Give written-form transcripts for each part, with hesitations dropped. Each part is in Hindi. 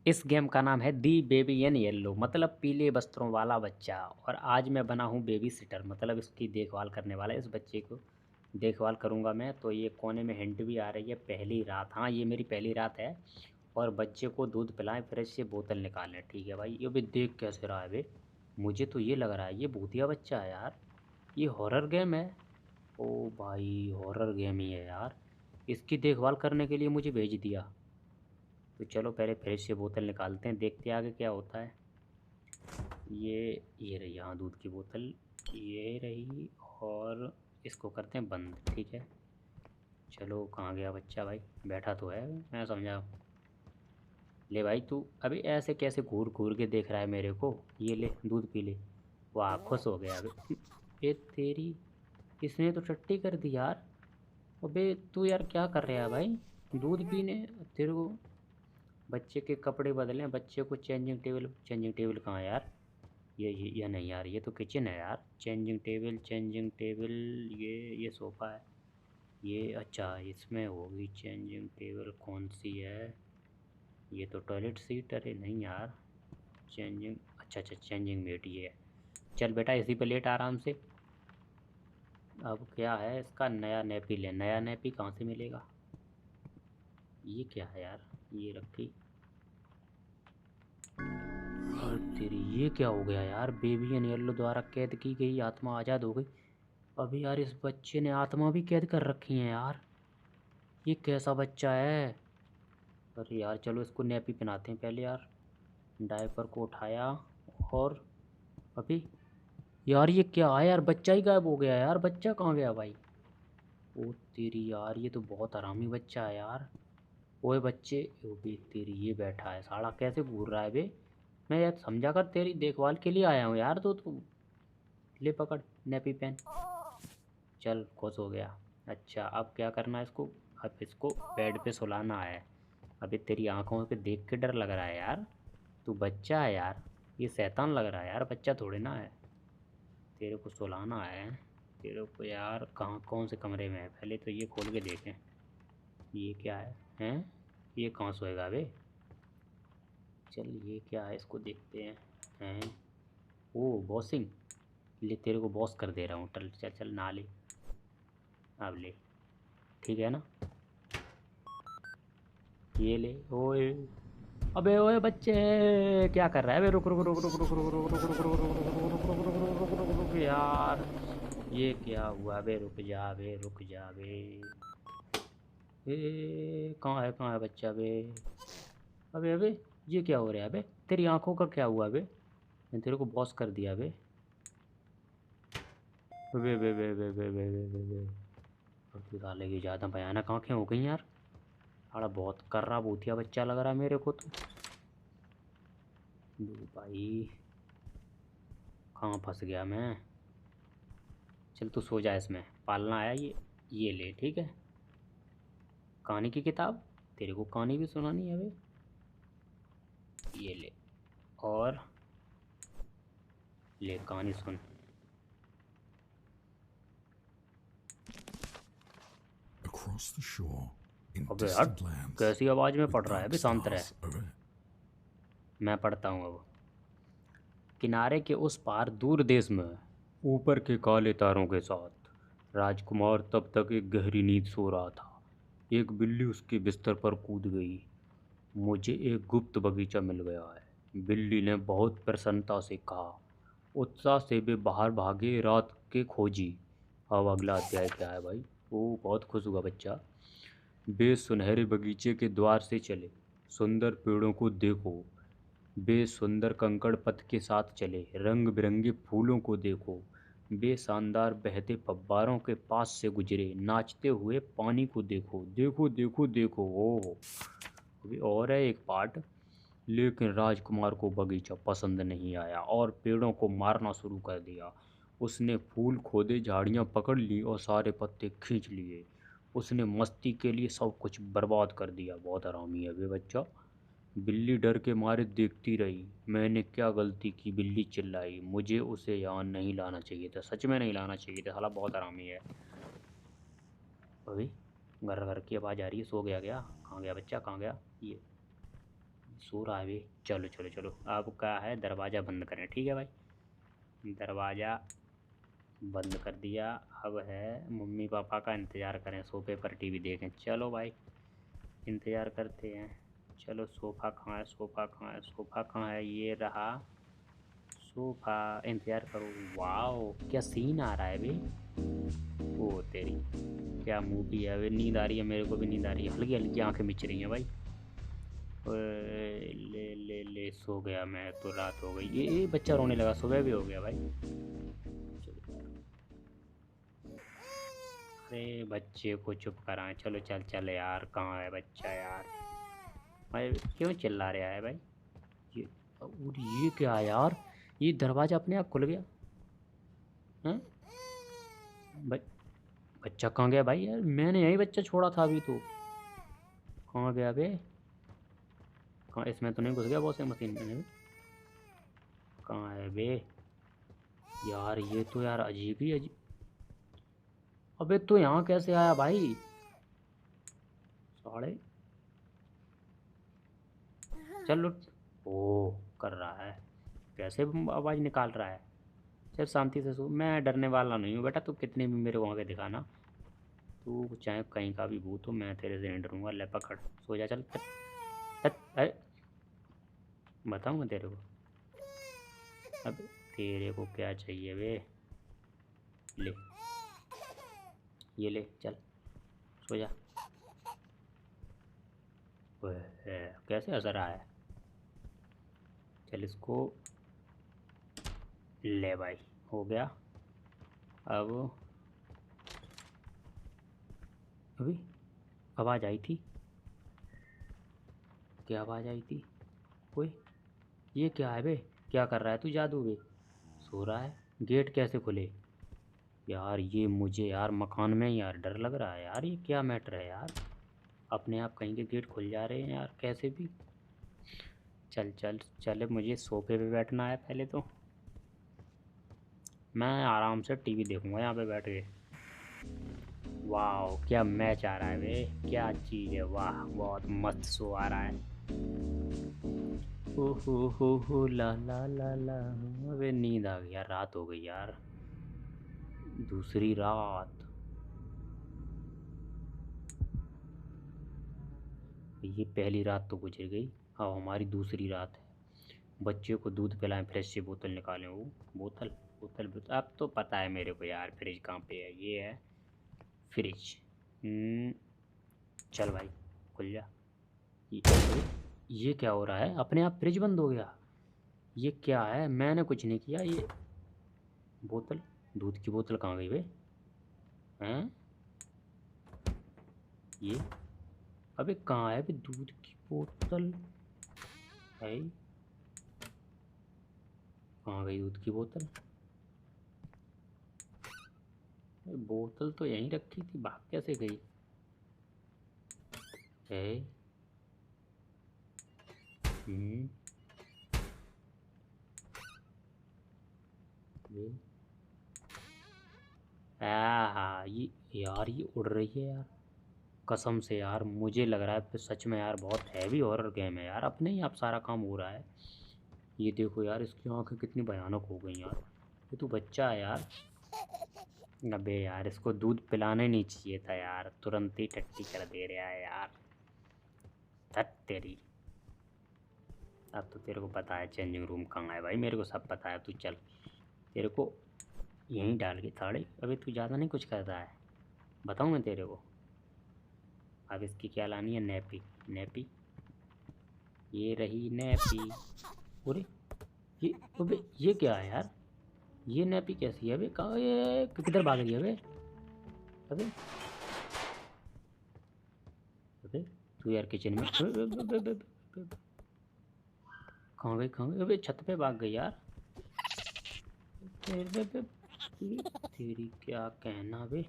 इस गेम का नाम है दी बेबी इन येलो, मतलब पीले वस्त्रों वाला बच्चा। और आज मैं बना हूँ बेबी सिटर, मतलब इसकी देखभाल करने वाला। इस बच्चे को देखभाल करूँगा मैं। तो ये कोने में हिंट भी आ रही है, पहली रात। हाँ, ये मेरी पहली रात है। और बच्चे को दूध पिलाएं, फ्रिज से बोतल निकालें। ठीक है भाई। ये भी देख कैसे रहा है बे? मुझे तो ये लग रहा है ये भूतिया बच्चा है यार। ये हॉरर गेम है। ओ भाई, हॉरर गेम ही है यार। इसकी देखभाल करने के लिए मुझे भेज दिया। तो चलो पहले फ्रिज से बोतल निकालते हैं, देखते हैं आगे क्या होता है। ये रही, हाँ, दूध की बोतल ये रही। और इसको करते हैं बंद। ठीक है। चलो, कहाँ गया बच्चा भाई? बैठा तो है, मैं समझा। ले भाई, तू अभी ऐसे कैसे घूर घूर के देख रहा है मेरे को? ये ले, दूध पी ले। वाह, खुश हो गया अभी। ये तेरी, इसने तो टट्टी कर दी यार। अबे तू यार क्या कर रहा है भाई? दूध पीने तेरे को। बच्चे के कपड़े बदलें, बच्चे को चेंजिंग टेबल कहाँ है यार? ये नहीं यार, ये तो किचन है यार। चेंजिंग टेबल, ये सोफ़ा है। ये अच्छा, इसमें होगी चेंजिंग टेबल। कौन सी है? ये तो टॉयलेट सीट। अरे नहीं यार, चेंजिंग, अच्छा अच्छा, चेंजिंग मेट ये है। चल बेटा, इसी पे लेट आराम से। अब क्या है इसका? नया नैपी ले। नया नैपी कहाँ से मिलेगा? ये क्या है यार? ये रखी। और तेरी, ये क्या हो गया यार? बेबी एंड येलो द्वारा कैद की गई आत्मा आज़ाद हो गई। अभी यार इस बच्चे ने आत्मा भी कैद कर रखी है यार। ये कैसा बच्चा है? अरे यार चलो, इसको नैपी पहनाते हैं पहले यार। डायपर को उठाया। और अभी यार ये क्या है यार? बच्चा ही गायब हो गया यार। बच्चा कहाँ गया भाई? ओ तेरी यार, ये तो बहुत हरामी बच्चा है यार। ओए बच्चे, ओ बे तेरी, ये बैठा है साला, कैसे घूर रहा है बे? मैं यार समझा कर तेरी देखभाल के लिए आया हूँ यार। तो तू ले, पकड़ नैपी पहन। चल, खुश हो गया। अच्छा, अब क्या करना है इसको? अब इसको बेड पे सुलाना है। अभी तेरी आंखों पे देख के डर लग रहा है यार। तू बच्चा है यार। ये शैतान लग रहा है यार, बच्चा थोड़ी ना है। तेरे को सुलाना है। तेरे को यार, कहाँ कौन से कमरे में है? पहले तो ये खोल के देखें। ये क्या है? हैं? ये कहाँ सोएगा बे? चल, ये क्या है, इसको देखते हैं। हैं? ओ बॉसिंग। ले, तेरे को बॉस कर दे रहा हूँ। चल चल चल, ना ले। अब ले। ठीक है ना? ये ले। ओए, अबे ओए बच्चे, क्या कर रहा है बे? रुक रुक रुक रुक रुक रुक रुक रुक रुक रुक रुक रुक रुक रुक रुक यार। ये क्या हुआ बे? रुक जा बे, रुक जा बे। ए कहाँ है बच्चा बे? अबे अबे, ये क्या हो रहा है बे? तेरी आंखों का क्या हुआ बे? मैंने तेरे को बॉस कर दिया बे। बे बे बे बे बे बे बे बे बे। अब तो साले की ज़्यादा भयानक आँखें हो गई यार। साला बहुत कर रहा भूतिया बच्चा लग रहा है मेरे को तो। भाई, कहाँ फंस गया मैं? चल तू सो जा, इसमें पालना आया ये ले। ठीक है। कहानी की किताब, तेरे को कहानी भी सुनानी है बे? ये ले। और ले, कहानी सुन। Across the shore, in अबे हट, distant lands, कैसी आवाज़ में with पढ़ रहा है dark बे? शांत रहे। stars over. मैं पढ़ता हूँ अब। किनारे के उस पार दूर देश में, ऊपर के काले तारों के साथ, राजकुमार तब तक एक गहरी नींद सो रहा था। एक बिल्ली उसके बिस्तर पर कूद गई। मुझे एक गुप्त बगीचा मिल गया है, बिल्ली ने बहुत प्रसन्नता से कहा। उत्साह से वे बाहर भागे, रात के खोजी। अब अगला अध्याय क्या है भाई? वो बहुत खुश हुआ बच्चा। वे सुनहरे बगीचे के द्वार से चले। सुंदर पेड़ों को देखो। वे सुंदर कंकड़ पथ के साथ चले। रंग बिरंगे फूलों को देखो। वे शानदार बहते फव्वारों के पास से गुजरे। नाचते हुए पानी को देखो, देखो देखो देखो। ओह, अभी और है एक पार्ट। लेकिन राजकुमार को बगीचा पसंद नहीं आया और पेड़ों को मारना शुरू कर दिया। उसने फूल खोदे, झाड़ियाँ पकड़ ली और सारे पत्ते खींच लिए। उसने मस्ती के लिए सब कुछ बर्बाद कर दिया। बहुत हरामी है वे बच्चा। बिल्ली डर के मारे देखती रही। मैंने क्या गलती की? बिल्ली चिल्लाई। मुझे उसे यहाँ नहीं लाना चाहिए था, सच में नहीं लाना चाहिए था। साला बहुत हरामी है। अभी घर घर की आवाज़ आ रही है। सो गया क्या? कहाँ गया बच्चा? कहाँ गया? सो रहा है बे। चलो चलो चलो, अब क्या है, दरवाज़ा बंद करें, ठीक है भाई। दरवाज़ा बंद कर दिया। अब है मम्मी पापा का इंतज़ार करें, सोफे पर टीवी देखें। चलो भाई, इंतज़ार करते हैं। चलो, सोफ़ा कहाँ है, सोफ़ा कहाँ है, सोफ़ा कहाँ है, ये रहा सोफ़ा। इंतज़ार करो। वाओ, क्या सीन आ रहा है बे। ओ तेरी, क्या मूवी है अबे। नींद आ रही है, मेरे को भी नींद आ रही है, हल्की हल्की आंखें मिच रही हैं भाई। ओए, ले ले ले, सो गया मैं तो, रात हो गई। ये बच्चा रोने लगा, सुबह भी हो गया भाई। चलो यार। अरे बच्चे को चुप कराएं। चलो चल चल यार, कहाँ है बच्चा यार। भाई क्यों चिल्ला रहा है भाई। ये, और ये क्या है यार, ये दरवाज़ा अपने आप खुल गया। हैं, बच्चा कहाँ गया भाई यार, मैंने यही बच्चा छोड़ा था अभी तो। कहाँ गया बे। कहाँ, इसमें तो नहीं घुस गया वॉशिंग मशीन में। कहाँ है बे यार, ये तो यार अजीब ही अजीब। अबे तो यहाँ कैसे आया भाई। साढ़े, चल उठ। ओ, कर रहा है, कैसे आवाज़ निकाल रहा है। चल शांति से सो, मैं डरने वाला नहीं हूँ बेटा, तू कितने भी मेरे को आगे दिखाना। तू चाहे कहीं का भी भूत हो, मैं तेरे से नहीं डरूंगा। ले पकड़, सो जा, चल चल। चल, अरे बताऊँ मैं तेरे को। अब तेरे को क्या चाहिए बे। ले, ये ले, चल सो जा। ओए, कैसे हंस रहा है। चल इसको, ले भाई, हो गया। अब अभी आवाज़ आई थी, क्या आवाज़ आई थी। ओए, ये क्या है बे, क्या कर रहा है तू जादू बे। सो रहा है, गेट कैसे खुले यार। ये मुझे यार मकान में ही यार डर लग रहा है यार, ये क्या मैटर है यार। अपने आप कहीं के गेट खुल जा रहे हैं यार, कैसे भी। चल चल चल, मुझे सोफे पे बैठना है पहले तो। मैं आराम से टीवी देखूंगा यहाँ पे बैठ के। वाह, क्या मैच आ रहा है बे, क्या चीज़ है, वाह बहुत मस्त शो आ रहा है। हो ला ला ला ला। अबे नींद आ गई यार, रात हो गई यार, दूसरी रात। ये पहली रात तो गुजर गई, अब हमारी दूसरी रात है। बच्चे को दूध पिलाएं, फ्रिज से बोतल निकालें। वो बोतल, बोतल अब तो पता है मेरे को यार, फ्रिज कहाँ पे है। ये है फ्रिज। चल भाई, खुल जा। ये, ये क्या हो रहा है, अपने आप फ्रिज बंद हो गया। ये क्या है, मैंने कुछ नहीं किया। ये बोतल, दूध की बोतल कहाँ गई बे। हैं, ये, अबे कहाँ है बे दूध की बोतल। है, कहाँ गई दूध की बोतल। बोतल तो यहीं रखी थी, भाग कैसे गई। है, हम्म, ये, हाँ ये, यार ये उड़ रही है यार, कसम से यार मुझे लग रहा है सच में यार, बहुत हैवी हॉरर गेम है यार, अपने ही आप सारा काम हो रहा है। ये देखो यार, इसकी आंखें कितनी भयानक हो गई यार। ये तो बच्चा है यार। अबे यार, इसको दूध पिलाना ही नहीं चाहिए था यार, तुरंत ही टट्टी कर दे रहा है यार। धत तेरी। अब तो तेरे को पता है चेंजिंग रूम कहाँ है भाई, मेरे को सब पता है। तू चल, तेरे को यहीं डाल के थाड़े। अबे तू ज़्यादा नहीं कुछ करता है, बताऊँ मैं तेरे को। अब इसकी क्या लानी है, नैपी। नैपी, ये रही नैपी। अरे ये, अबे ये क्या है यार, ये नैपी कैसी है अबे, कहाँ ये किधर भाग रही है अबे। अबे, अबे तू यार किचन में, कहाँ गई, कहाँ गई। अबे छत पे भाग गई यार। तेरी क्या कहना बे।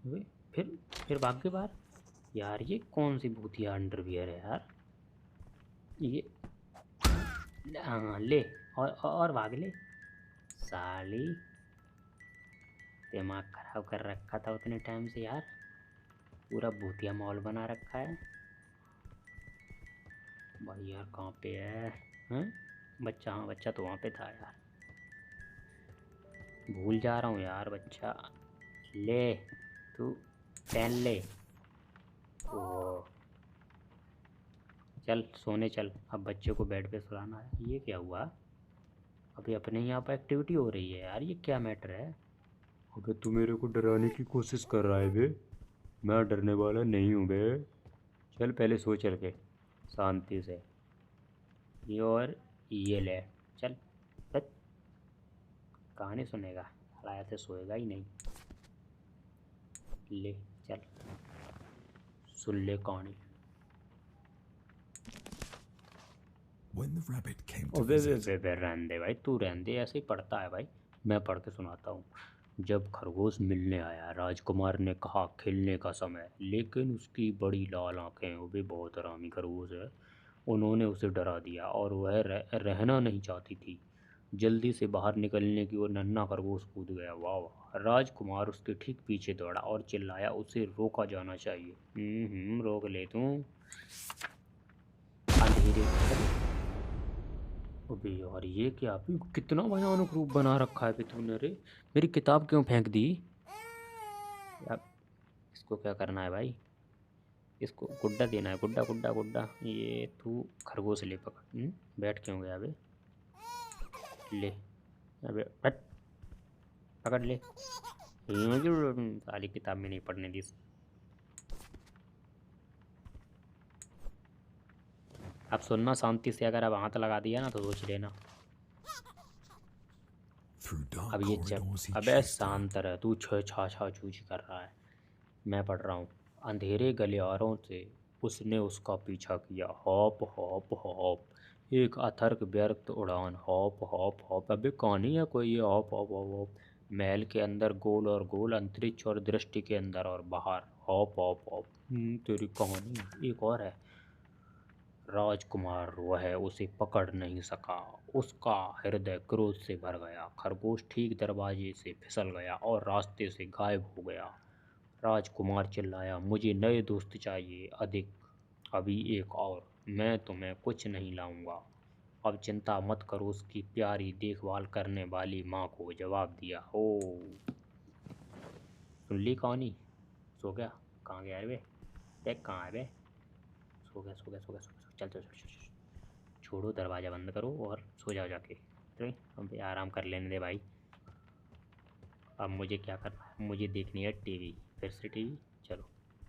अबे, फिर भाग के बाहर। यार ये कौन सी भूतिया अंडरवियर है यार। ये, हाँ ले, और भाग ले। साली, दिमाग खराब कर रखा था उतने टाइम से यार, पूरा भूतिया माहौल बना रखा है। भाई यार कहाँ पे है? हैं? बच्चा, हाँ बच्चा तो वहाँ पे था यार, भूल जा रहा हूँ यार। बच्चा ले, तू पेन ले। ओ चल सोने चल, अब बच्चे को बेड पे सुलाना है। ये क्या हुआ? अभी अपने यहाँ पर एक्टिविटी हो रही है यार, ये क्या मैटर है? अबे तू मेरे को डराने की कोशिश कर रहा है बे, मैं डरने वाला नहीं हूँ बे। चल पहले सो चल के शांति से, ये और ये ले, चल बस। कहानी सुनेगा, लाया से सोएगा ही नहीं। ले चल सुन ले कहानी। When the rabbit came to अबे बे visit, बे बे रहने दे भाई, तू रहने दे, ऐसे ही पढ़ता है भाई। मैं पढ़ के सुनाता हूँ। जब खरगोश मिलने आया, राजकुमार ने कहा खेलने का समय, लेकिन उसकी बड़ी लाल आंखें, वो भी बहुत हरामी खरगोश है, उन्होंने उसे डरा दिया और वह रहना नहीं चाहती थी। जल्दी से बाहर निकलने की ओर नन्हा खरगोश कूद गया। वाह वाह! राजकुमार उसके ठीक पीछे दौड़ा और चिल्लाया, उसे रोका जाना चाहिए। रोक ले तू। अंधेरे, अबे यार ये क्या, अभी कितना भयानक रूप बना रखा है बे तूने रे। मेरी किताब क्यों फेंक दी? अब इसको क्या करना है भाई? इसको गुड्डा देना है, गुड्डा गुड्डा गुड्डा। ये तू खरगोश ले पकड़। बैठ क्यों गया बे? ले, अबे हट, पकड़ ले। सारी किताब में नहीं पढ़ने दी। अब सुनना शांति से, अगर अब हाथ लगा दिया ना तो सोच लेना। through dark अब ये चल, corridors he अबे chased her. शांत रह तू, छा छा चूच कर रहा है। मैं पढ़ रहा हूँ। अंधेरे गलियारों से उसने उसका पीछा किया, हॉप हॉप हॉप, एक अथर्क व्यर्थ उड़ान, हॉप हॉप हॉप। अबे कहानी है कोई ये हॉप हॉप हॉप हॉप? महल के अंदर गोल और गोल, अंतरिक्ष और दृष्टि के अंदर और बाहर, हॉप हॉप हॉप। तेरी कहानी एक और है। राजकुमार वह उसे पकड़ नहीं सका, उसका हृदय क्रोध से भर गया। खरगोश ठीक दरवाजे से फिसल गया और रास्ते से गायब हो गया। राजकुमार चिल्लाया, मुझे नए दोस्त चाहिए, अधिक, अभी एक और, मैं तुम्हें कुछ नहीं लाऊंगा। अब चिंता मत करो, उसकी प्यारी देखभाल करने वाली माँ को जवाब दिया। ओ, सुन ली कहानी? सो गया? कहाँ गया है बे? देख कहाँ है बे? सो गया सो गया सो गया सो गया, चल चल चल चल। छोड़ो, दरवाज़ा बंद करो और सो जाओ जाके। अरे अब आराम कर लेने दे भाई। अब मुझे क्या करना है? मुझे देखनी है टीवी, फिर से टीवी। चलो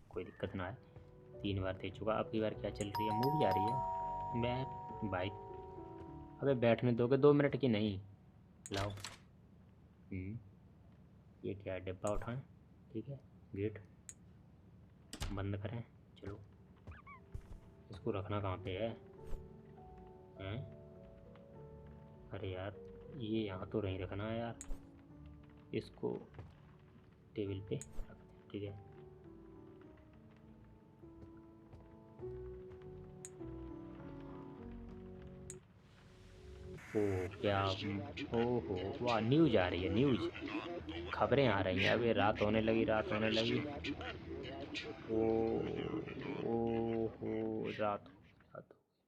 कोई दिक्कत ना है, 3 बार देख चुका। अब की बार क्या चल रही है? मूवी आ रही है। मैं भाई, अबे बैठने दोगे 2 मिनट की नहीं? लाओ। ये क्या है? डिब्बा उठाएं? ठीक है, गेट बंद करें। चलो, इसको रखना कहाँ पे है? हैं? अरे यार, ये यहाँ तो नहीं रखना है यार, इसको टेबल पे रख दें। ठीक है, ओ क्या, ओहो वाह, न्यूज आ रही है, न्यूज, खबरें आ रही हैं। अभी रात होने लगी, रात होने लगी। ओ ओ हो, रात हो गई, रात हो गई।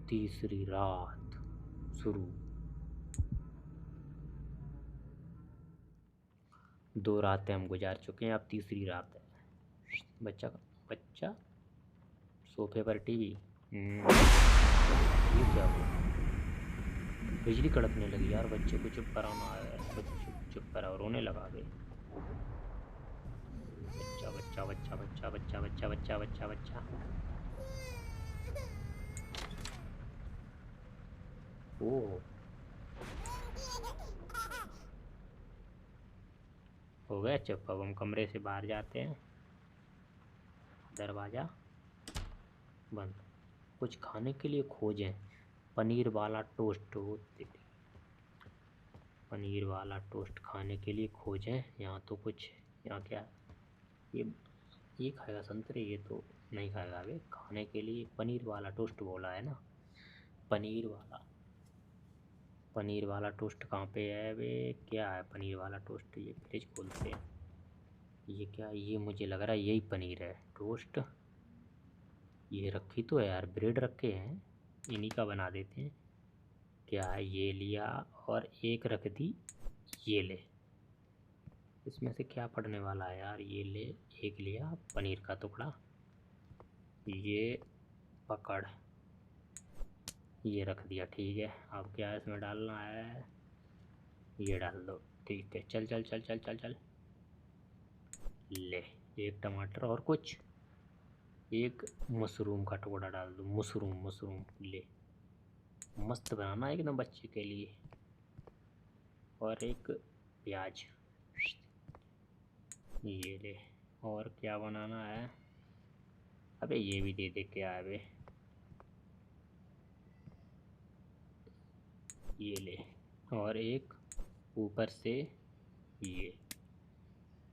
तीसरी रात शुरू। 2 रातें हम गुजार चुके हैं, अब तीसरी रात है। बच्चा, बच्चा सोफे पर टीवी। ये क्या हुआ? बिजली कड़कने लगी यार, बच्चे को चुप कराना है। बच्चे को चुप करा, रोने लगा बे। बच्चा बच्चा बच्चा बच्चा बच्चा बच्चा बच्चा बच्चा बच्चा। ओ, हो गया चुप। अब हम कमरे से बाहर जाते हैं, दरवाज़ा बंद। कुछ खाने के लिए खोजें। पनीर वाला टोस्ट हो, पनीर वाला टोस्ट खाने के लिए खोजें। यहाँ तो कुछ, यहाँ क्या, ये ये खाएगा संतरे? ये तो नहीं खाएगा बे। खाने के लिए पनीर वाला टोस्ट बोला है ना, पनीर वाला, पनीर वाला टोस्ट कहाँ पे है बे? क्या है पनीर वाला टोस्ट? ये फ्रिज खोलते हैं। ये क्या, ये मुझे लग रहा है यही पनीर है टोस्ट। ये रखी तो है यार, ब्रेड रखे हैं, इन्हीं का बना देते हैं। क्या है, ये लिया और एक रख दी, ये ले। इसमें से क्या पड़ने वाला है यार, ये ले, एक लिया पनीर का टुकड़ा, ये पकड़, ये रख दिया। ठीक है, अब क्या इसमें डालना है, ये डाल दो। ठीक है, चल चल चल चल चल चल, ले एक टमाटर और कुछ, एक मशरूम का टुकड़ा डाल दो। मशरूम मशरूम ले, मस्त बनाना एकदम बच्चे के लिए। और एक प्याज, ये ले। और क्या बनाना है, अबे ये भी दे दे, क्या है बे, ये ले। और एक ऊपर से ये।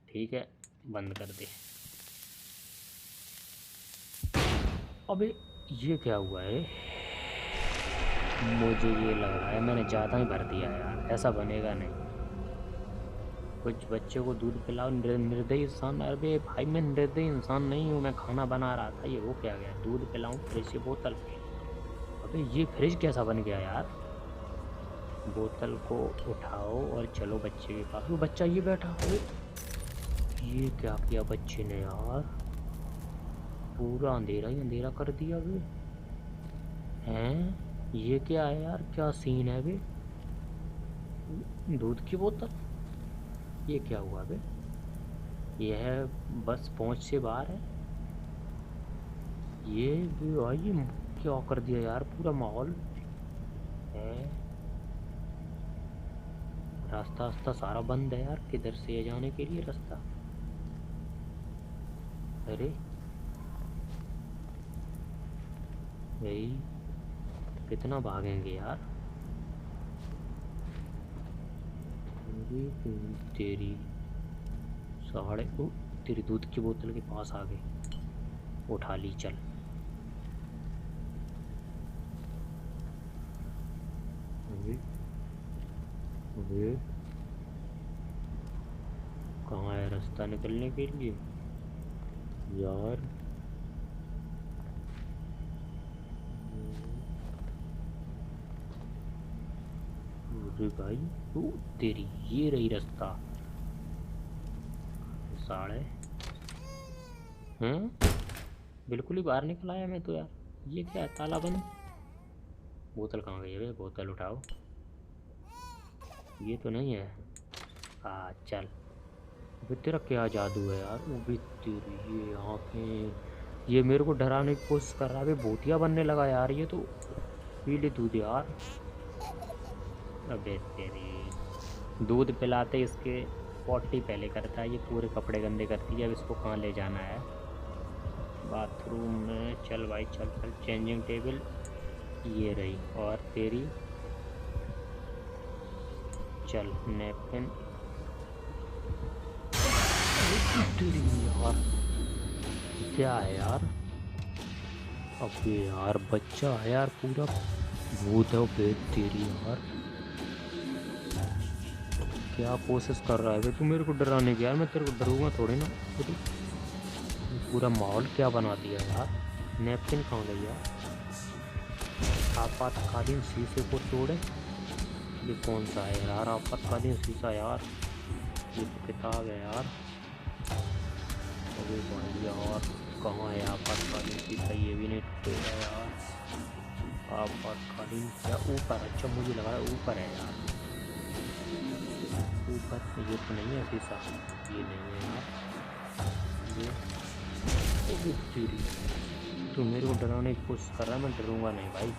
ठीक है, बंद कर दे। अबे ये क्या हुआ है, मुझे ये लग रहा है मैंने ज़्यादा ही भर दिया यार, ऐसा बनेगा नहीं। कुछ बच्चे को दूध पिलाओ, निर्दयी इंसान। अरे भाई मैं निर्दयी इंसान नहीं हूँ, मैं खाना बना रहा था। ये वो क्या गया, दूध पिलाऊँ, फ्रिज से बोतल। अबे ये फ्रिज कैसा बन गया यार। बोतल को उठाओ और चलो बच्चे के पास। वो बच्चा ये बैठा, अरे ये क्या किया बच्चे ने यार, पूरा अंधेरा ही अंधेरा कर दिया बे। हैं ये क्या है यार, क्या सीन है बे, दूध की बोतल, ये क्या हुआ बे, यह बस पहुंच से बाहर है। ये भी भाई क्या कर दिया यार, पूरा माहौल है। रास्ता रास्ता सारा बंद है यार, किधर से जाने के लिए रास्ता। अरे भाई कितना भागेंगे यार। तेरी साढ़े को, तेरी दूध की बोतल के पास आ गए, उठा ली, चल। अबे कहाँ है रास्ता निकलने के लिए यार। अरे भाई तो तेरी, ये रही रास्ता। साढ़े हैं, बिल्कुल ही बाहर निकल आया मैं तो यार। ये क्या है, ताला बंद। बोतल कहाँ गई है, बोतल उठाओ। ये तो नहीं है। चल। अबे तेरा क्या जादू है यार, वो भी तेरी ये आँखें, ये मेरे को डराने की कोशिश कर रहा है। भूतिया बनने लगा यार ये तो। पी ले दूध यार। अबे तेरी, दूध पिलाते इसके पॉटी पहले करता है, ये पूरे कपड़े गंदे करती है। अब इसको कहाँ ले जाना है, बाथरूम में। चल भाई चल चल, चेंजिंग टेबल ये रही, और तेरी चल नैपकिन। तेरी यार क्या है यार, अबे यार बच्चा है यार, पूरा भूत है। अबे तेरी यार क्या कोशिश कर रहा है बे तू मेरे को डराने की यार, मैं तेरे को डरूंगा थोड़ी ना। पूरा माहौल क्या बना दिया यार। नैपकिन कहाँ गई यार, आपातकालीन शीशे को तोड़े। ये कौन सा है यार आपातकालीन शीशा यार, ये तो किताब है यार। अरे भाई यार कहाँ है आपातकालीन शीशा, ये भी नहीं टूटेगा यार। आपातकालीन क्या, ऊपर, अच्छा मुझे लगा ऊपर है यार, ऊपर। ये तो नहीं है शीशा, ये नहीं है यार। ये तेरी, तू मेरे को डराने की कोशिश कर रहा है, मैं डरूंगा नहीं भाई।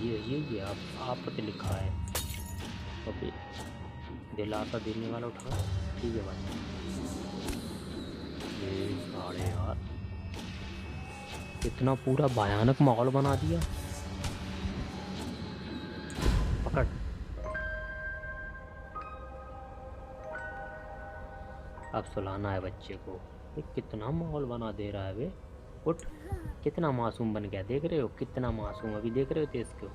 ये आपत लिखा है। ओके, दिलासा देने वाला उठा। ठीक है भाई। ये साढ़े यार इतना पूरा भयानक माहौल बना दिया। पकड़। अब सुलाना है बच्चे को। ये कितना माहौल बना दे रहा है वे। उठ, कितना मासूम बन गया, देख रहे हो कितना मासूम। अभी देख रहे हो तेज को,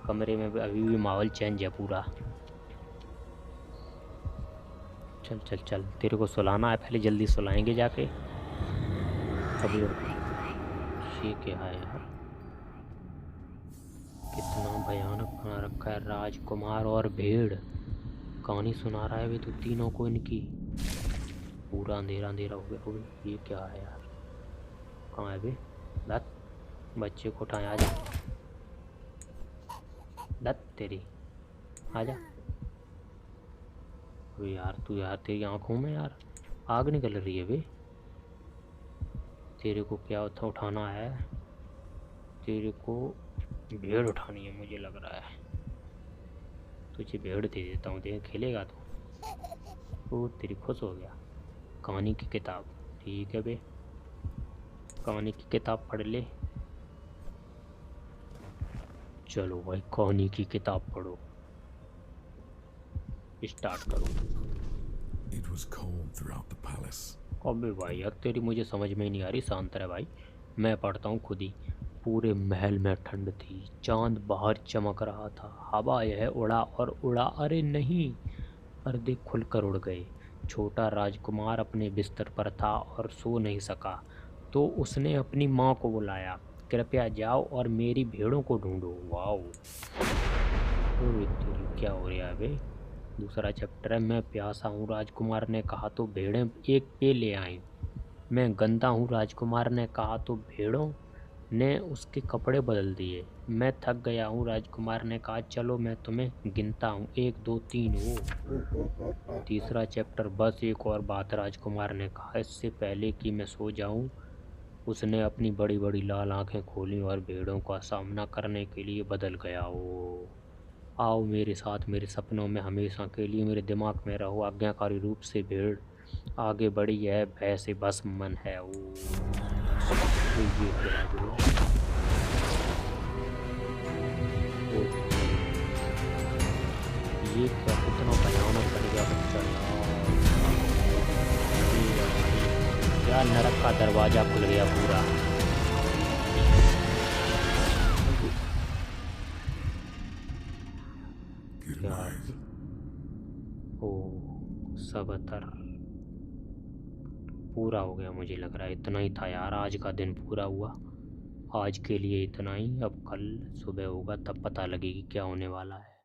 कमरे में अभी भी माहौल चेंज है पूरा। चल चल चल, तेरे को सुलाना है, पहले जल्दी सुलाएंगे जाके। अभी ये क्या है यार, कितना भयानक बना रखा है। राजकुमार और भेड़ कहानी सुना रहा है वे तो तीनों को इनकी। पूरा अंधेरा अंधेरा हो गया। ओए ये क्या है यार, कहाँ है बे? दत्त, बच्चे को उठाए, आजा। दत्त तेरी, आजा। अबे यार तू, यार तेरी आंखों में यार आग निकल रही है बे। तेरे को क्या उठाना है? तेरे को भेड़ उठानी है मुझे लग रहा है। तुझे भेड़ दे देता हूँ, देख खेलेगा तो। ओ तेरी, खुश हो गया। कहानी की किताब, ठीक है बे, कहानी की किताब पढ़ ले। चलो भाई कहानी की किताब पढ़ो, स्टार्ट करो। It was cold throughout the palace. अबे भाई यार तेरी मुझे समझ में ही नहीं आ रही, शांत रह भाई, मैं पढ़ता हूँ खुद ही। पूरे महल में ठंड थी, चांद बाहर चमक रहा था, हवा यह उड़ा और उड़ा, अरे नहीं, पर्दे खुलकर उड़ गए। छोटा राजकुमार अपने बिस्तर पर था और सो नहीं सका, तो उसने अपनी माँ को बुलाया, कृपया जाओ और मेरी भेड़ों को ढूंढो। वाओ, ओए तेरी क्या हो रहा है बे? दूसरा चैप्टर है, मैं प्यासा हूँ, राजकुमार ने कहा तो भेड़ें एक पे ले आए। मैं गंदा हूँ, राजकुमार ने कहा तो भेड़ों ने उसके कपड़े बदल दिए। मैं थक गया हूँ, राजकुमार ने कहा चलो मैं तुम्हें गिनता हूँ, 1 2 3। वो तीसरा चैप्टर, बस एक और बात, राजकुमार ने कहा, इससे पहले कि मैं सो जाऊँ। उसने अपनी बड़ी बड़ी लाल आंखें खोली और भेड़ों का सामना करने के लिए बदल गया। ओ आओ मेरे साथ मेरे सपनों में, हमेशा के लिए मेरे दिमाग में रहो, आज्ञाकारी रूप से भेड़ आगे बढ़ी है, भय से भस्म मन है। ओ ये क्या है bro? ओ, ये क्या, कितना भयानक बन गया बच्चा यार। यार नरक का दरवाजा खुल गया पूरा। यार ओ सबतर पूरा हो गया मुझे लग रहा है, इतना ही था यार, आज का दिन पूरा हुआ। आज के लिए इतना ही, अब कल सुबह होगा तब पता लगेगी क्या होने वाला है।